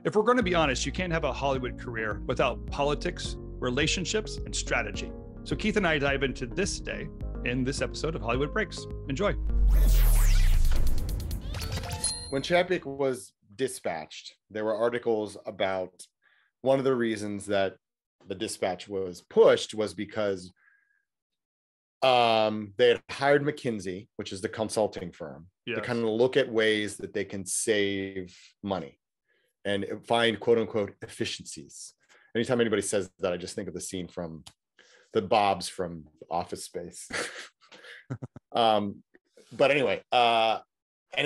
If we're going to be honest, you can't have a Hollywood career without politics, relationships, and strategy. So Keith and I dive into this today in this episode of Hollywood Breaks. Enjoy. When Chapek was dispatched, there were articles about one of the reasons that the dispatch was pushed was because they had hired McKinsey, which is the consulting firm, to kind of look at ways that they can save money and find quote unquote efficiencies. Anytime anybody says that, I just think of the scene from the Bobs from Office Space. But anyway, and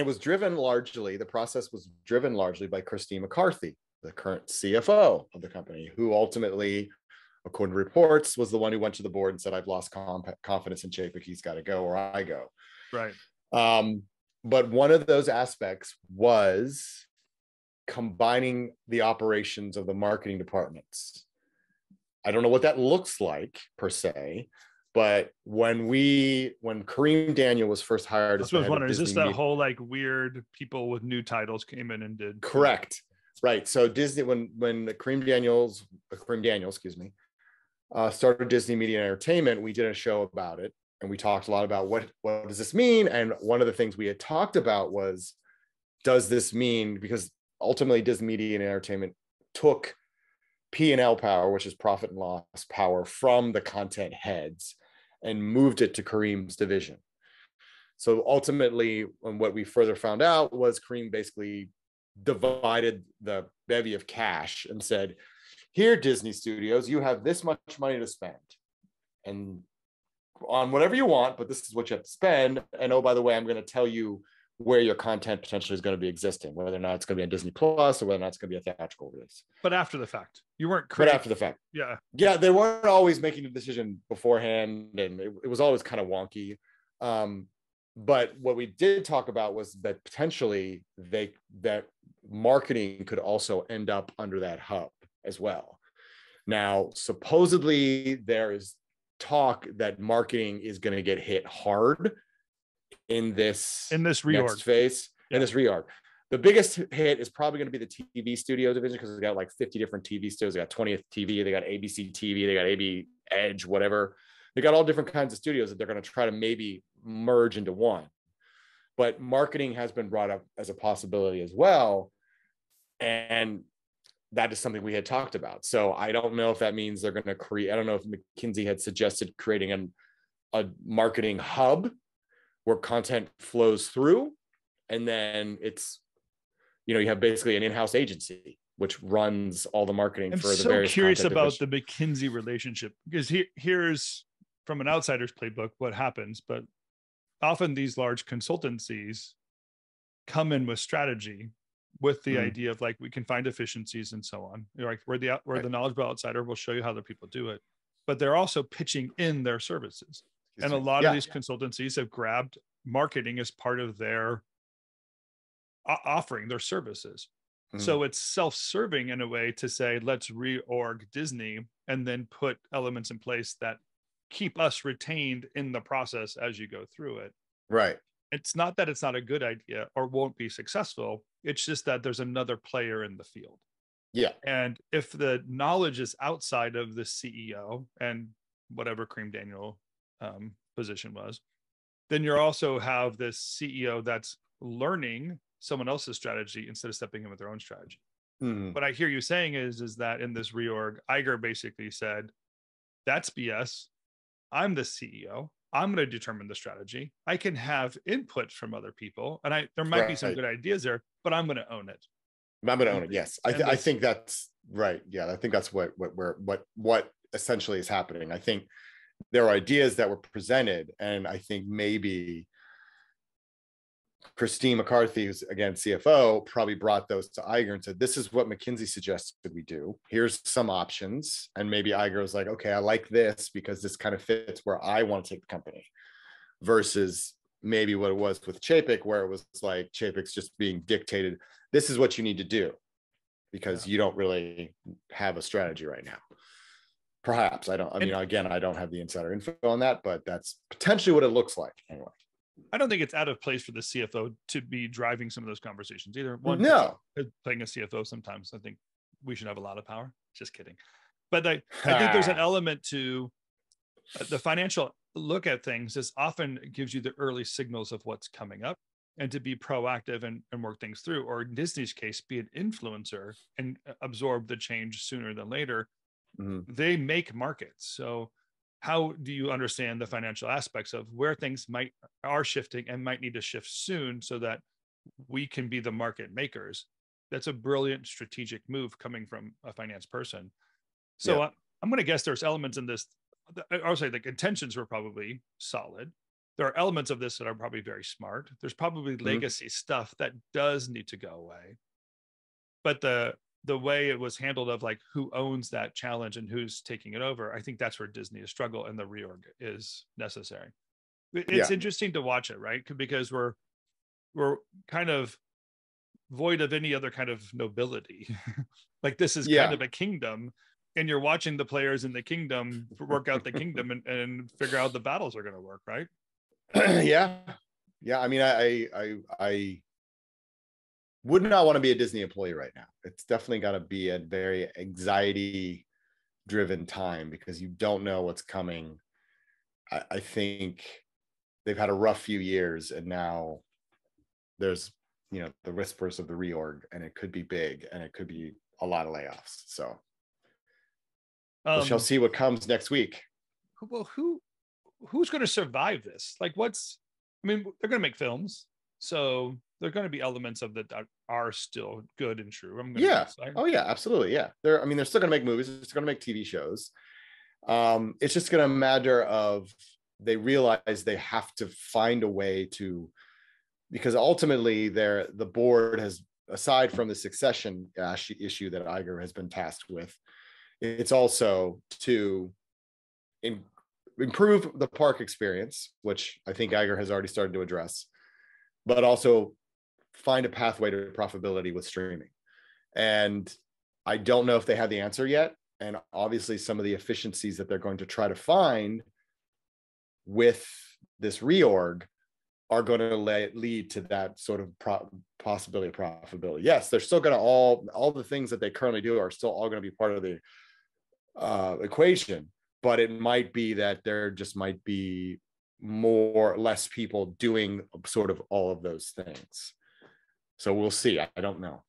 it was driven largely, the process was driven largely by Christine McCarthy, the current CFO of the company, who ultimately, according to reports, was the one who went to the board and said, I've lost confidence in Chapek, he's got to go or I go. Right. But one of those aspects was combining the operations of the marketing departments. I don't know what that looks like per se, but when Kareem Daniel was first hired, I was wondering, is this that whole like weird people with new titles came in and did? Correct. Right. So Disney, when Kareem Daniel, started Disney Media and Entertainment, we did a show about it, and we talked a lot about what does this mean. And one of the things we had talked about was, does this mean, because ultimately Disney Media and Entertainment took P&L power, which is profit and loss power, from the content heads and moved it to Kareem's division. So ultimately, what we further found out was Kareem basically divided the bevy of cash and said, here, Disney Studios, you have this much money to spend and on whatever you want, but this is what you have to spend. And oh, by the way, I'm going to tell you where your content potentially is going to be existing, whether or not it's going to be on Disney Plus or whether or not it's going to be a theatrical release. But after the fact, you weren't. But after the fact, yeah, they weren't always making the decision beforehand, and it was always kind of wonky. But what we did talk about was that potentially that marketing could also end up under that hub as well. Now, supposedly there is talk that marketing is going to get hit hard in this reorg next phase. In this reorg, the biggest hit is probably going to be the TV studio division, because they got like 50 different TV studios. They got 20th TV, they got ABC TV, they got AB Edge, whatever. They got all different kinds of studios that they're going to try to maybe merge into one. But marketing has been brought up as a possibility as well, and that is something we had talked about. So I don't know if that means they're going to create. I don't know if McKinsey had suggested creating a marketing hub where content flows through, and then it's, you have basically an in-house agency which runs all the marketing for the various. I'm so curious about the McKinsey relationship, because here's from an outsider's playbook what happens, but often these large consultancies come in with strategy, with the idea of like, we can find efficiencies and so on. Like we're the knowledgeable outsider, we'll show you how other people do it, but they're also pitching in their services. And a lot of these consultancies have grabbed marketing as part of their offering, their services. So it's self-serving in a way to say, let's reorg Disney and then put elements in place that keep us retained in the process as you go through it. Right. It's not that it's not a good idea or won't be successful. It's just that there's another player in the field. Yeah. And if the knowledge is outside of the CEO and whatever Kareem Daniel position was, then you also have this CEO that's learning someone else's strategy instead of stepping in with their own strategy. What I hear you saying is that in this reorg, Iger basically said, that's BS. I'm the CEO. I'm going to determine the strategy. I can have input from other people, and there might be some good ideas there, but I'm going to own it. I'm going to own it. Yes, I think that's right. Yeah, I think that's what essentially is happening. I think there are ideas that were presented, and I think maybe Christine McCarthy, who's again CFO, probably brought those to Iger and said, this is what McKinsey suggested we do. Here's some options. And maybe Iger was like, okay, I like this because this kind of fits where I want to take the company, versus maybe what it was with Chapek, where it was like Chapek's just being dictated, this is what you need to do because you don't really have a strategy right now. Perhaps. I don't have the insider info on that, but that's potentially what it looks like anyway. I don't think it's out of place for the CFO to be driving some of those conversations either. One, No. playing a CFO sometimes, I think we should have a lot of power. Just kidding. But I think there's an element to the financial look at things. This often gives you the early signals of what's coming up, and to be proactive and work things through, or in Disney's case, be an influencer and absorb the change sooner than later. They make markets. So how do you understand the financial aspects of where things are shifting and might need to shift soon so that we can be the market makers? That's a brilliant strategic move coming from a finance person. So I'm going to guess there's elements in this. I'll say the intentions were probably solid. There are elements of this that are probably very smart. There's probably legacy stuff that does need to go away. But the way it was handled, of like who owns that challenge and who's taking it over, I think that's where Disney is struggle, and the reorg is necessary. It's interesting to watch it, right? Because we're kind of void of any other kind of nobility. Like this is kind of a kingdom, and you're watching the players in the kingdom work out the kingdom and figure out the battles are going to work, right? Yeah. I mean, I would not want to be a Disney employee right now. It's definitely got to be a very anxiety driven time, because you don't know what's coming. I think they've had a rough few years, and now there's, the whispers of the reorg, and it could be big, and it could be a lot of layoffs. So we shall see what comes next week. Well, who's going to survive this? Like, they're going to make films, so there are going to be elements of that are still good and true. Guess, right? Oh yeah, absolutely. Yeah. They're still going to make movies. They're still going to make TV shows. It's just going to matter of, they realize they have to find a way to, because ultimately the board has, aside from the succession issue that Iger has been tasked with, it's also to improve the park experience, which I think Iger has already started to address, but also find a pathway to profitability with streaming. And I don't know if they have the answer yet. And obviously some of the efficiencies that they're going to try to find with this reorg are going to lead to that sort of possibility of profitability. Yes, they're still going to all the things that they currently do are still all going to be part of the equation, but it might be that there just might be less people doing sort of all of those things. So we'll see. I don't know.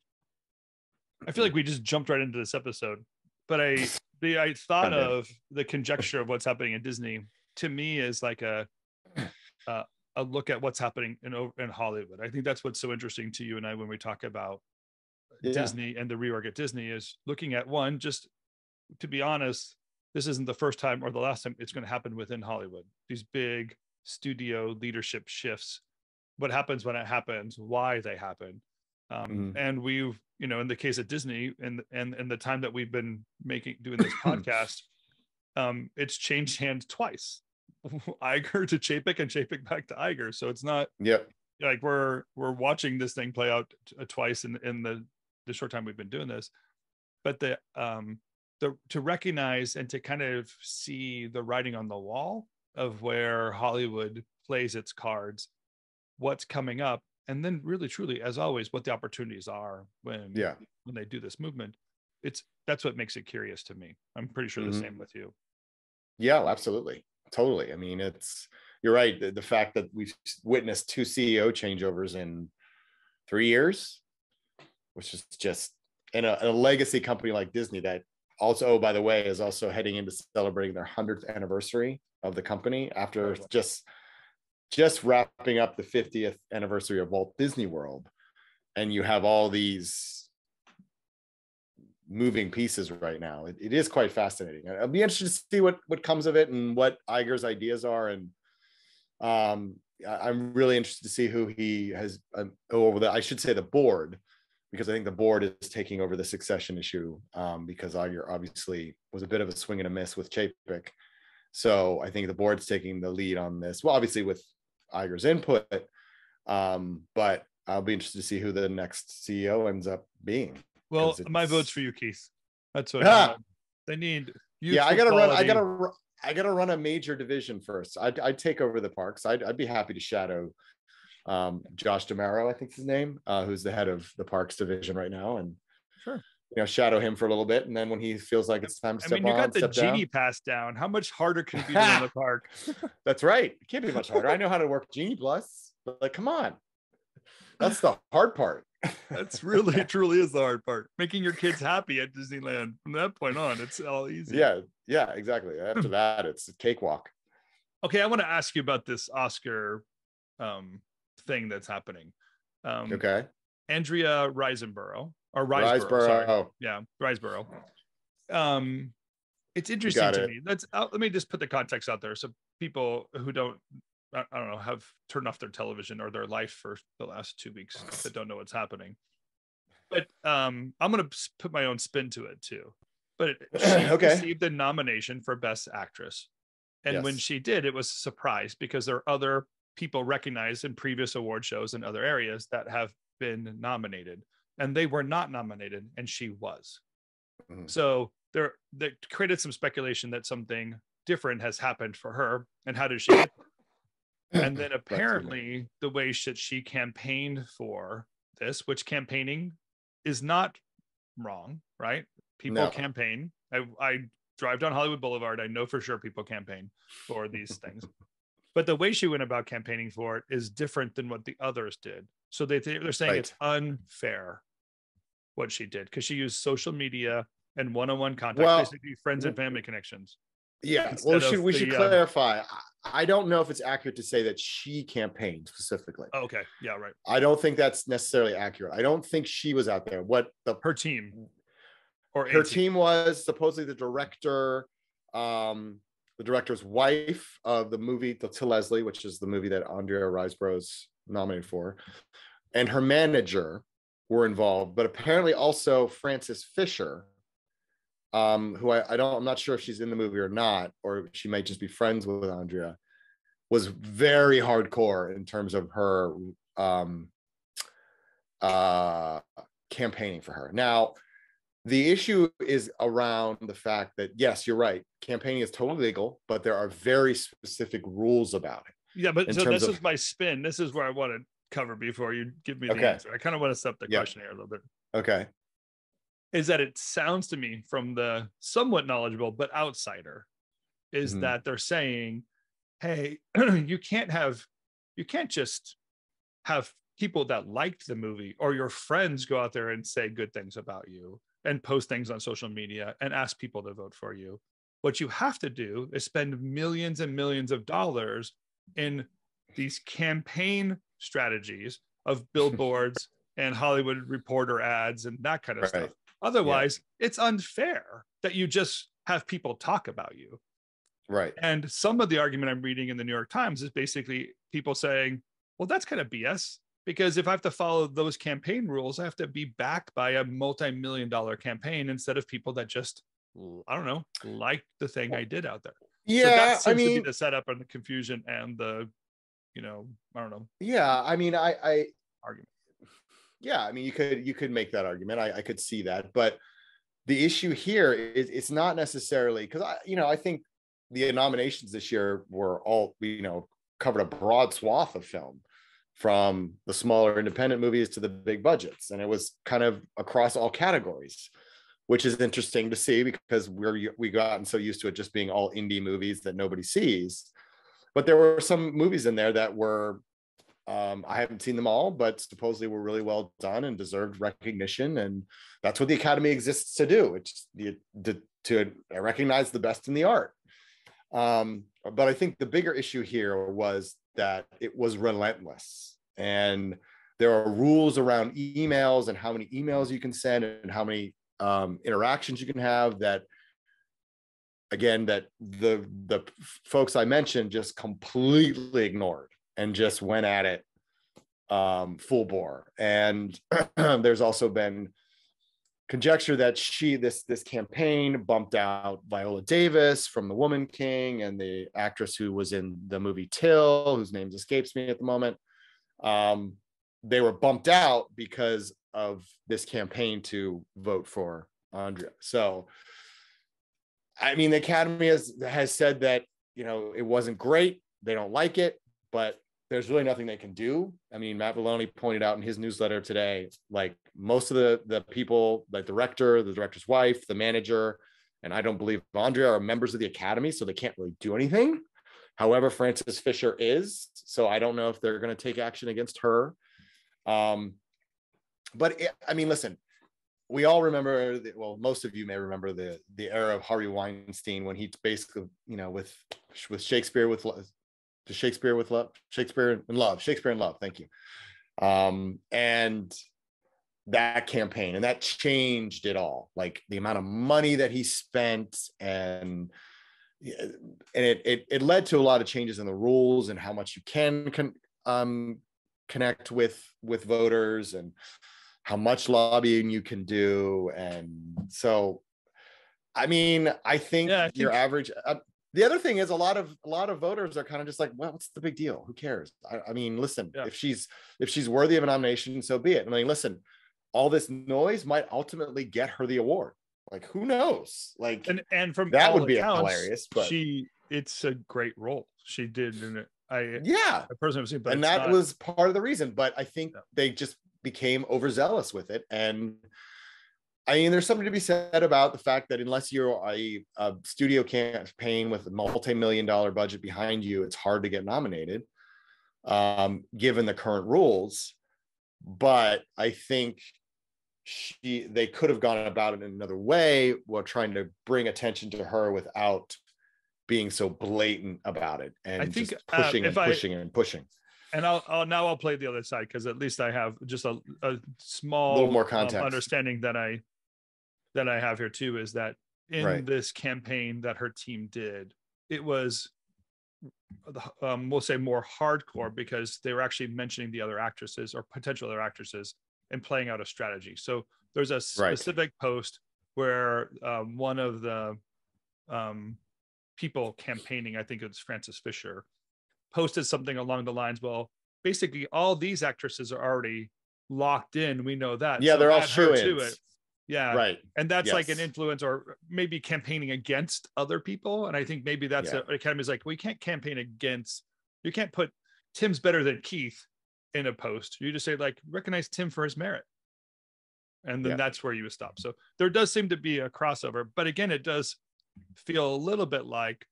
I feel like we just jumped right into this episode, but I thought of the conjecture of what's happening at Disney, to me, is like a look at what's happening in Hollywood. I think that's what's so interesting to you and I when we talk about Disney and the reorg at Disney, is looking at one, just to be honest, this isn't the first time or the last time it's going to happen within Hollywood. These big studio leadership shifts, what happens when it happens, why they happen. And we've, in the case of Disney and the time that we've been doing this podcast, it's changed hands twice. Iger to Chapek and Chapek back to Iger. So it's not like we're watching this thing play out twice in the short time we've been doing this. But to recognize and to kind of see the writing on the wall of where Hollywood plays its cards, what's coming up, and then really truly, as always, what the opportunities are when they do this movement. That's what makes it curious to me. I'm pretty sure the same with you. Yeah, absolutely. Totally. I mean, you're right. The fact that we've witnessed 2 CEO changeovers in 3 years, which is just in a legacy company like Disney that also, by the way, is also heading into celebrating their 100th anniversary of the company after just wrapping up the 50th anniversary of Walt Disney World. And you have all these moving pieces right now. It is quite fascinating. I'll be interested to see what comes of it and what Iger's ideas are. And I'm really interested to see who he has over I should say the board, because I think the board is taking over the succession issue, because Iger obviously was a bit of a swing and a miss with Chapek. So I think the board's taking the lead on this. Well, obviously with Iger's input, but I'll be interested to see who the next CEO ends up being. Well, my vote's for you, Keith. That's what they need. Yeah, I gotta I got to run a major division first. I'd take over the parks. I'd be happy to shadow Josh DeMaro, I think his name, who's the head of the parks division right now, and Sure. shadow him for a little bit, and then when he feels like it's time to step on, you got the step genie down. pass down. How much harder can it be to run the park? That's right. It can't be much harder. I know how to work Genie Plus, but like, come on, that's the hard part. That's really, truly is the hard part. Making your kids happy at Disneyland. From that point on, it's all easy. Yeah, exactly. After that, it's a cakewalk. Okay, I want to ask you about this Oscar thing that's happening. Okay. Andrea Riseborough, or Riseborough, sorry. Yeah, Riseborough. It's interesting to me. Let me just put the context out there so people who don't, I don't know, have turned off their television or their life for the last 2 weeks that don't know what's happening. But I'm going to put my own spin to it too. But she received the nomination for Best Actress. And when she did, it was a surprise because there are other people recognized in previous award shows in other areas that have been nominated. And they were not nominated, and she was. Mm-hmm. So that created some speculation that something different has happened for her. And how did she get there? And then apparently the way that she campaigned for this, which campaigning is not wrong, right? People campaign. I drive down Hollywood Boulevard. I know for sure people campaign for these things. But the way she went about campaigning for it is different than what the others did. So they're saying it's unfair what she did because she used social media and one-on-one contact, basically friends and family connections. Yeah. Well, we should clarify. I don't know if it's accurate to say that she campaigned specifically. Oh, okay. Yeah, right. I don't think that's necessarily accurate. I don't think she was out there. Her team or her team was supposedly the director, the director's wife of the movie To Leslie, which is the movie that Andrea Riseborough is nominated for, and her manager were involved, but apparently also Frances Fisher, who I'm not sure if she's in the movie or not, or she might just be friends with Andrea, was very hardcore in terms of her campaigning for her. Now, the issue is around the fact that, yes, you're right, campaigning is totally legal, but there are very specific rules about it. Yeah, but so this is my spin. This is where I want to cover before you give me the answer. I kind of want to step the question here a little bit. Okay. Is that it sounds to me from the somewhat knowledgeable but outsider is that they're saying, hey, you can't just have people that liked the movie or your friends go out there and say good things about you and post things on social media and ask people to vote for you. What you have to do is spend millions and millions of dollars in these campaign strategies of billboards and Hollywood Reporter ads and that kind of stuff. Otherwise, it's unfair that you just have people talk about you. Right. And some of the argument I'm reading in the New York Times is basically people saying, well, that's kind of BS. Because if I have to follow those campaign rules, I have to be backed by a multi-million-dollar campaign instead of people that just, I don't know, like the thing I did out there. Yeah, so that seems to be the setup and the confusion and the, I don't know. Yeah, I mean, I argument. Yeah, I mean, you could make that argument. I could see that, but the issue here is it's not necessarily because I think the nominations this year were all covered a broad swath of film, from the smaller independent movies to the big budgets. And it was kind of across all categories, which is interesting to see because we gotten so used to it just being all indie movies that nobody sees. But there were some movies in there that were, I haven't seen them all, but supposedly were really well done and deserved recognition. And that's what the Academy exists to do. It's to recognize the best in the art. But I think the bigger issue here was that it was relentless, and there are rules around emails and how many emails you can send and how many interactions you can have that, again, that the folks I mentioned just completely ignored and just went at it full bore. And there's also been conjecture that this campaign bumped out Viola Davis from The Woman King and the actress who was in the movie Till, whose name escapes me at the moment. They were bumped out because of this campaign to vote for Andrea. So I mean, the Academy has said that, it wasn't great. They don't like it, but there's really nothing they can do. I mean, Matt Vallone pointed out in his newsletter today, like most of the people, like the director's wife, the manager, and I don't believe Andrea are members of the Academy, so they can't really do anything. However, Frances Fisher is, so I don't know if they're going to take action against her. But I mean, listen, we all remember, most of you may remember the era of Harvey Weinstein, when he basically, with Shakespeare in Love. Thank you. And that campaign, and that changed it all, like the amount of money that he spent, and it led to a lot of changes in the rules and how much you can connect with voters, and how much lobbying you can do. And so, I mean, I think your average, the other thing is a lot of voters are kind of just like, well, what's the big deal? Who cares? I mean, listen, if she's worthy of a nomination, so be it. I mean, listen, all this noise might ultimately get her the award. Like, who knows? Like, and from that all would be accounts, hilarious. But it's a great role she did in it. I personally have seen, but and that was part of the reason. But I think they just became overzealous with it. And I mean, there's something to be said about the fact that unless you're a studio campaign with a multi-million-dollar budget behind you, it's hard to get nominated, given the current rules. But I think they could have gone about it in another way, while trying to bring attention to her without being so blatant about it, and I think, just pushing and pushing. And I'll play the other side, because at least I have just a small little more context understanding that I have here too, is that in this campaign that her team did, it was we'll say more hardcore, because they were actually mentioning the other actresses or potential other actresses and playing out a strategy. So there's a specific post where one of the people campaigning, I think it's Frances Fisher, posted something along the lines, well, basically all these actresses are already locked in. We know that. Yeah, so they're all to it. Yeah. Right. And that's like an influence, or maybe campaigning against other people. And I think maybe that's Academy's like, we can't campaign against, you can't put Tim's better than Keith in a post. You just say, like, recognize Tim for his merit. And then that's where you would stop. So there does seem to be a crossover, but again, it does feel a little bit like,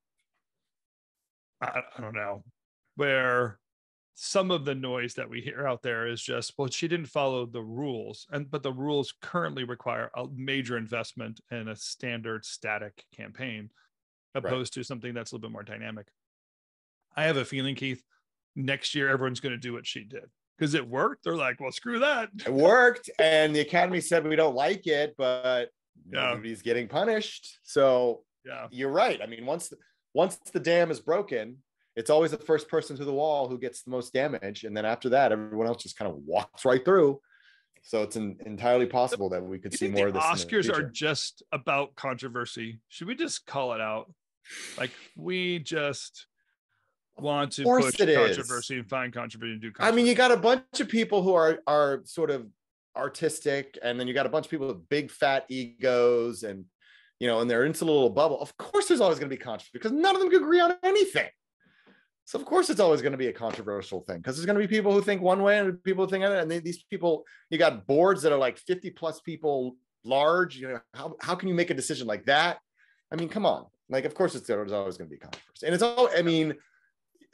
I don't know, where some of the noise that we hear out there is just, well, she didn't follow the rules, but the rules currently require a major investment in a standard static campaign, opposed to something that's a little bit more dynamic. I have a feeling, Keith, next year everyone's going to do what she did, because it worked. They're like, well, screw that. It worked, and the Academy said we don't like it, but nobody's getting punished. So you're right. I mean, once the dam is broken, it's always the first person to the wall who gets the most damage, and then after that, everyone else just kind of walks right through. So it's entirely possible that we could see more of this. Oscars are just about controversy. Should we just call it out? Like, we just want to push controversy and find controversy and do controversy. I mean, you got a bunch of people who are sort of artistic, and then you got a bunch of people with big fat egos, and and they're into a little bubble. Of course there's always going to be controversy, because none of them can agree on anything. So of course it's always going to be a controversial thing, because there's going to be people who think one way and people who think other. And these people, you got boards that are like 50 plus people large. How can you make a decision like that? I mean, come on. Like, of course there's always going to be controversy. And it's all, I mean,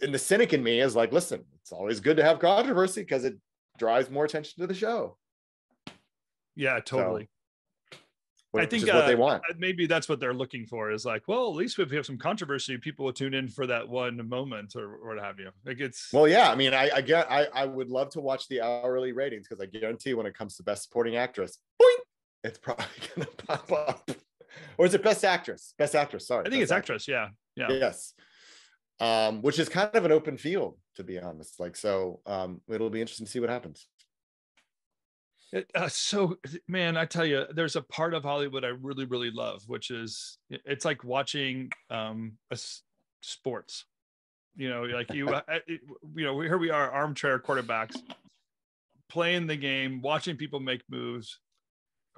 and the cynic in me is like, listen, it's always good to have controversy, because it drives more attention to the show. Yeah, totally. So, I think what they want. Maybe that's what they're looking for, is like, well, at least if we have some controversy, people will tune in for that one moment, or what have you. Like, it's, well, yeah. I mean, I would love to watch the hourly ratings, because I guarantee when it comes to best supporting actress, boing, it's probably going to pop up. Or is it best actress? Best actress. Sorry, I think it's actress. Yeah. Yes. Which is kind of an open field, to be honest. Like, so it'll be interesting to see what happens. So, man, I tell you, there's a part of Hollywood I really, really love, which is, it's like watching sports. Like here we are, armchair quarterbacks, playing the game, watching people make moves,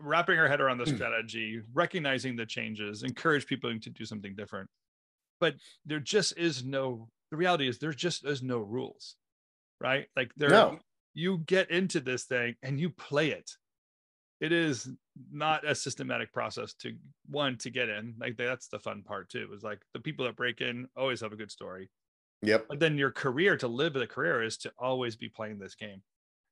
wrapping our head around the strategy, recognizing the changes, encourage people to do something different. But there just is no, the reality is there just is no rules, right? Like you get into this thing and you play it. It is not a systematic process to get in. Like that's the fun part too, is like the people that break in always have a good story. Yep. But then your career, to live the career, is to always be playing this game.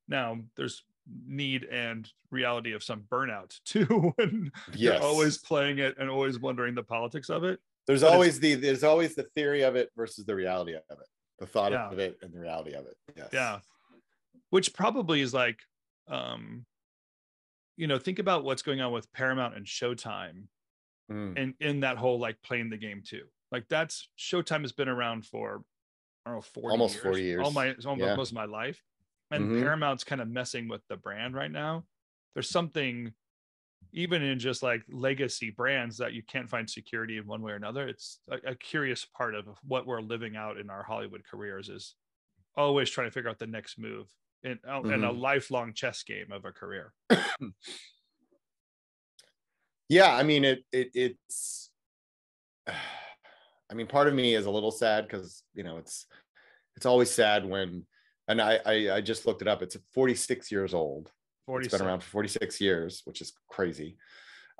Now there's need and reality of some burnout too, when you're always playing it and always wondering the politics of it. There's always the theory of it versus the reality of it, the thought of it and the reality of it. Yes. Yeah. Which probably is like, think about what's going on with Paramount and Showtime, and in that whole like playing the game too. Like that's Showtime has been around for, I don't know, 40 years. Most of my life. And Paramount's kind of messing with the brand right now. There's something, even in just like legacy brands, that you can't find security in one way or another. It's a curious part of what we're living out in our Hollywood careers, is always trying to figure out the next move in a lifelong chess game of a career. Yeah, I mean, it's I mean, part of me is a little sad because, it's always sad when, and I just looked it up. It's 46 years old. 46. It's been around for 46 years, which is crazy.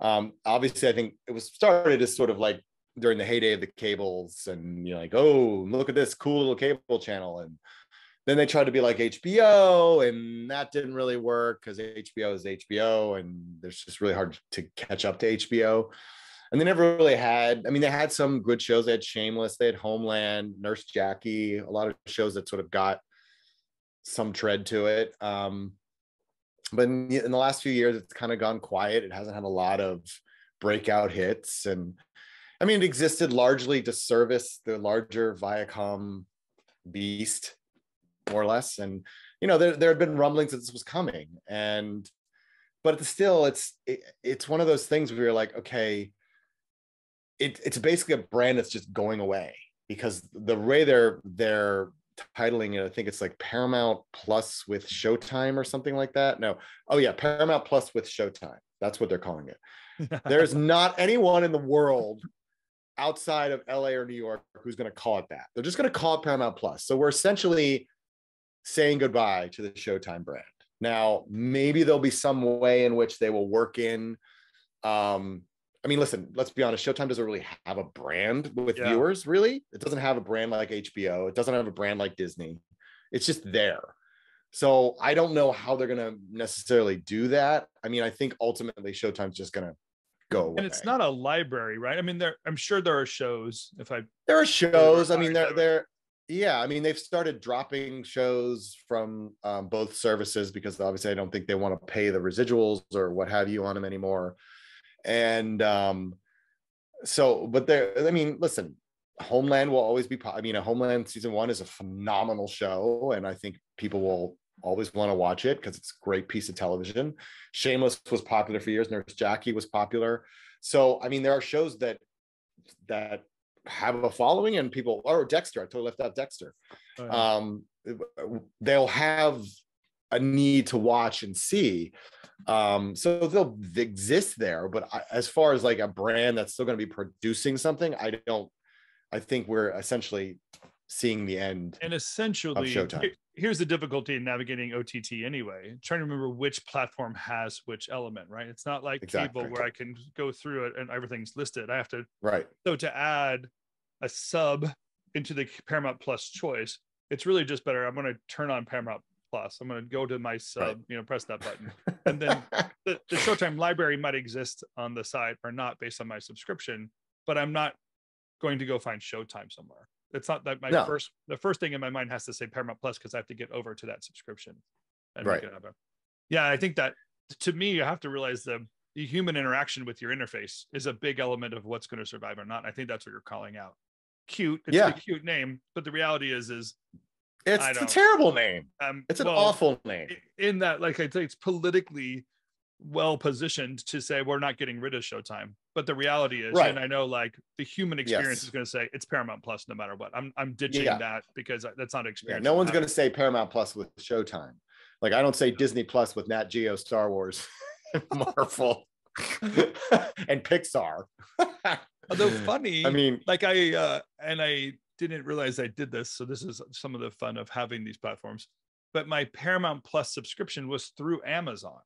Obviously, I think it was started as sort of like during the heyday of the cables, and you're like, oh, look at this cool little cable channel. And then they tried to be like HBO, and that didn't really work because HBO is HBO, and it's just really hard to catch up to HBO. And they never really had, I mean, they had some good shows. They had Shameless, they had Homeland, Nurse Jackie, a lot of shows that sort of got some tread to it. But in the last few years, it's kind of gone quiet. It hasn't had a lot of breakout hits. And I mean, it existed largely to service the larger Viacom beast, more or less. And, there had been rumblings that this was coming. But still, it's one of those things where you're like, okay, it's basically a brand that's just going away, because the way they're titling it, I think it's like Paramount Plus with Showtime or something like that. No. Oh yeah. Paramount Plus with Showtime. That's what they're calling it. There's not anyone in the world outside of LA or New York who's going to call it that. They're just going to call it Paramount Plus. So we're essentially saying goodbye to the Showtime brand. Now, maybe there'll be some way in which they will work in, I mean, listen, let's be honest. Showtime doesn't really have a brand with viewers, really. It doesn't have a brand like HBO. It doesn't have a brand like Disney. It's just there. So I don't know how they're going to necessarily do that. I mean, I think ultimately Showtime's just going to go away. And it's not a library, right? I mean, I'm sure there are shows. There are shows. I mean, I mean, they've started dropping shows from both services, because obviously I don't think they want to pay the residuals or what have you on them anymore. And but I mean, listen, Homeland will always be, I mean, Homeland season 1 is a phenomenal show, and I think people will always want to watch it because it's a great piece of television. Shameless was popular for years. Nurse Jackie was popular. So, I mean, there are shows that have a following, and people, or Dexter, I totally left out Dexter. Oh, yeah. They'll have a need to watch and see. So they'll exist there, but as far as like a brand that's still going to be producing something, I think we're essentially seeing the end. And essentially, of Showtime. Here's the difficulty in navigating OTT anyway. Trying to remember which platform has which element, right? It's not like cable where I can go through it and everything's listed. I have to, right. So to add a sub into the Paramount Plus choice, it's really just better. I'm going to turn on Paramount Plus. I'm going to go to my sub, press that button. And then the Showtime library might exist on the side or not based on my subscription, but I'm not going to go find Showtime somewhere. It's not that the first thing in my mind has to say Paramount Plus, because I have to get over to that subscription and make it happen. Yeah, I think that to me, you have to realize the human interaction with your interface is a big element of what's going to survive or not. I think that's what you're calling out. Cute. It's a cute name, but the reality is it's a terrible name. It's an awful name. In that, like I say, it's politically well positioned to say we're not getting rid of Showtime, but the reality is, and I know like the human experience is going to say it's Paramount Plus no matter what. I'm ditching that because that's not experience. No one's going to say Paramount Plus with Showtime. Like I don't say Disney Plus with Nat Geo Star Wars. Marvel and Pixar. Although funny, I mean, like I didn't realize I did this. So this is some of the fun of having these platforms. But my Paramount Plus subscription was through Amazon.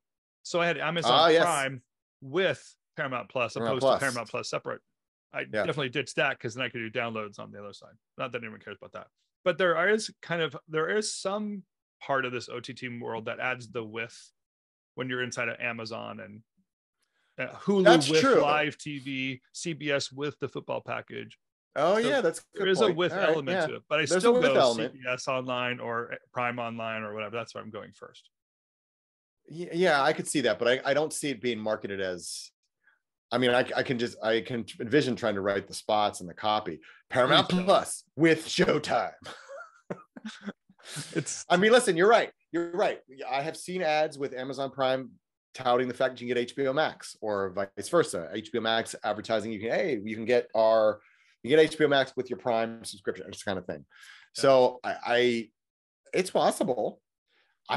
So I had Amazon Prime with Paramount Plus opposed to Paramount Plus separate. I definitely ditched that because then I could do downloads on the other side. Not that anyone cares about that. But there is some part of this OTT world that adds the with when you're inside of Amazon and Hulu that's with true. Live TV, CBS with the football package. Oh, so yeah, that's a good there is point. a with element to it, but I still go CBS online or Prime online or whatever. That's where I'm going first. Yeah, I could see that, but I don't see it being marketed as. I mean, I can envision trying to write the spots and the copy. Paramount Plus with Showtime. I mean, listen, you're right. I have seen ads with Amazon Prime touting the fact that you can get HBO Max or vice versa. HBO Max advertising, you can get HBO Max with your Prime subscription, this kind of thing. Yeah. So it's possible.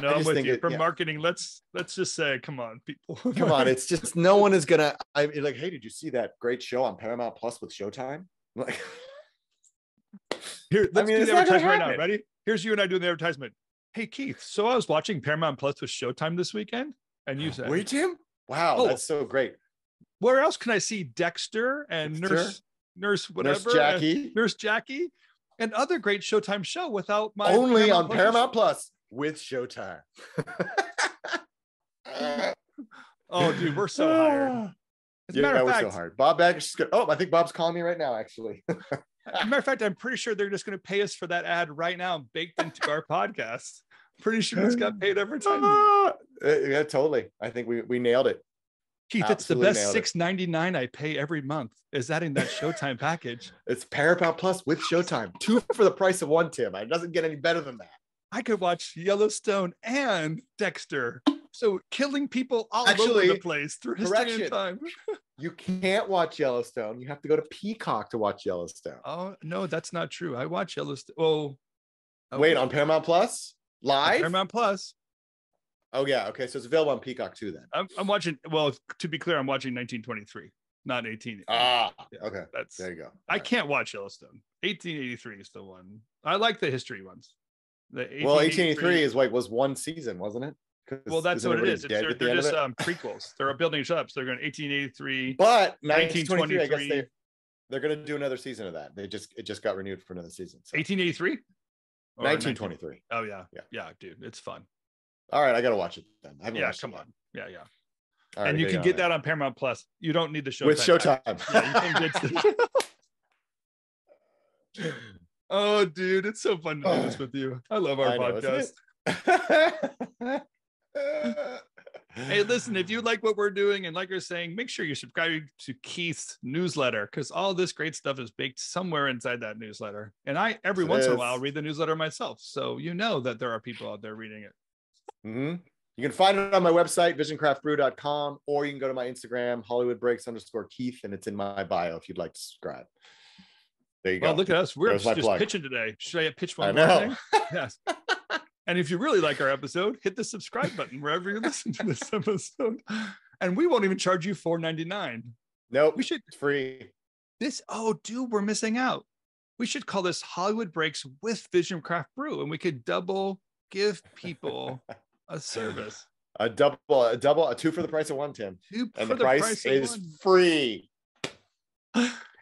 No, I'm with you. For marketing, let's just say, come on, people. Come on, it's just no one is gonna. I'm like, hey, did you see that great show on Paramount Plus with Showtime? Like, here, let's do the advertisement right now. Ready? Here's you and I doing the advertisement. Hey, Keith. So I was watching Paramount Plus with Showtime this weekend, and you said, "Wait, Tim? Wow, that's so great." Where else can I see Dexter and Nurse Jackie, and other great Showtime show without my only on Paramount Plus with Showtime. Oh, dude, we're so hired. As a matter of fact, we're so hard. Bob Baggage. Oh, I think Bob's calling me right now, actually. As a matter of fact, I'm pretty sure they're just going to pay us for that ad right now, baked into our podcast. Pretty sure it's got paid every time. Yeah, totally. I think we nailed it. Keith, absolutely, it's the best $6.99 I pay every month is adding that Showtime package. It's Paramount Plus with Showtime. 2 for the price of 1, Tim. It doesn't get any better than that. I could watch Yellowstone and Dexter. So killing people all over the place through history and time. You can't watch Yellowstone. You have to go to Peacock to watch Yellowstone. Oh, no, that's not true. I watch Yellowstone. Oh, wait, on Paramount Plus? Live? Paramount Plus. Oh, yeah. Okay. So it's available on Peacock too then. I'm watching, well, to be clear, I'm watching 1923, not 18. Okay. There you go. I can't watch Yellowstone. 1883 is the one. I like the history ones. 1883 is was one season, wasn't it? Well, that's what it is. They're just prequels. They're building it up. So they're going 1883. But 1923, I guess they're going to do another season of that. It just got renewed for another season. So. 1883? 1923. Oh, yeah, dude. It's fun. All right, I got to watch it then. Come on. Yeah. All right, and you can get that on Paramount Plus. You don't need the Showtime. With Showtime. Yeah, you can Oh, dude, it's so fun to do this with you. I love our podcast. Hey, listen, if you like what we're doing and like you're saying, make sure you subscribe to Keith's newsletter because all this great stuff is baked somewhere inside that newsletter. And I, every once in a while, read the newsletter myself. So you know that there are people out there reading it. Mm-hmm. You can find it on my website, visioncraftbrew.com, or you can go to my Instagram, HollywoodBreaks_Keith, and it's in my bio if you'd like to subscribe. There you go. Well, look at us. We're just pitching today. Should I pitch one more thing? Yes. And if you really like our episode, hit the subscribe button wherever you listen to this episode. And we won't even charge you $4.99. Nope. We should. It's free. Dude, we're missing out. We should call this Hollywood Breaks with Vision Craft Brew, and we could double give people a service. A 2 for the price of 1, Tim. And the price is free.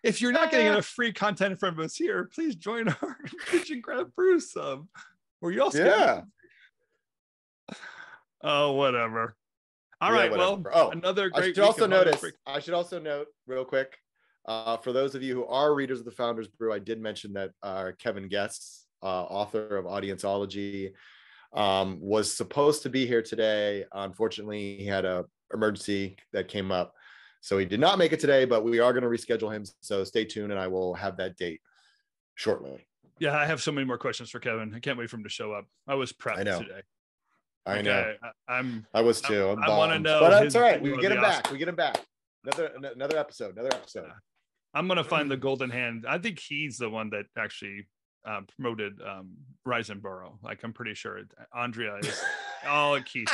If you're not getting enough free content from us here, please join our Vision Craft Brew sub. Where you also Oh, whatever. All right. Whatever. Well, another great. I should also note real quick, for those of you who are readers of the Founders Brew, I did mention that Kevin Guest, author of Audienceology, was supposed to be here today. Unfortunately, he had an emergency that came up, so he did not make it today. But we are going to reschedule him. So stay tuned, and I will have that date shortly. Yeah, I have so many more questions for Kevin. I can't wait for him to show up. I was prepped today. I know. I was too. I want to know. But that's all right. We get him back. Another episode. I'm going to find the golden hand. I think he's the one that actually promoted Rise and Burrow. Like, I'm pretty sure Andrea is all Keith.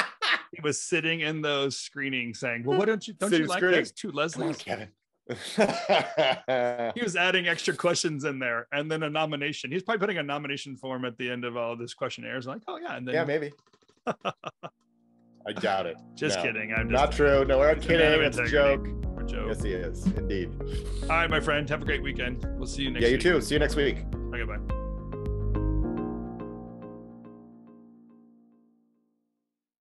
he was sitting in those screenings saying, well, why don't you like this to Leslie? Kevin. He was adding extra questions in there, and then a nomination. He's probably putting a nomination form at the end of all this questionnaires. Like, oh yeah, and then maybe. I doubt it. Just kidding. I'm not true. No, we're kidding. It's a joke. A joke. Yes, he is indeed. All right, my friend. Have a great weekend. We'll see you next week. Yeah, you too. See you next week. Okay, bye.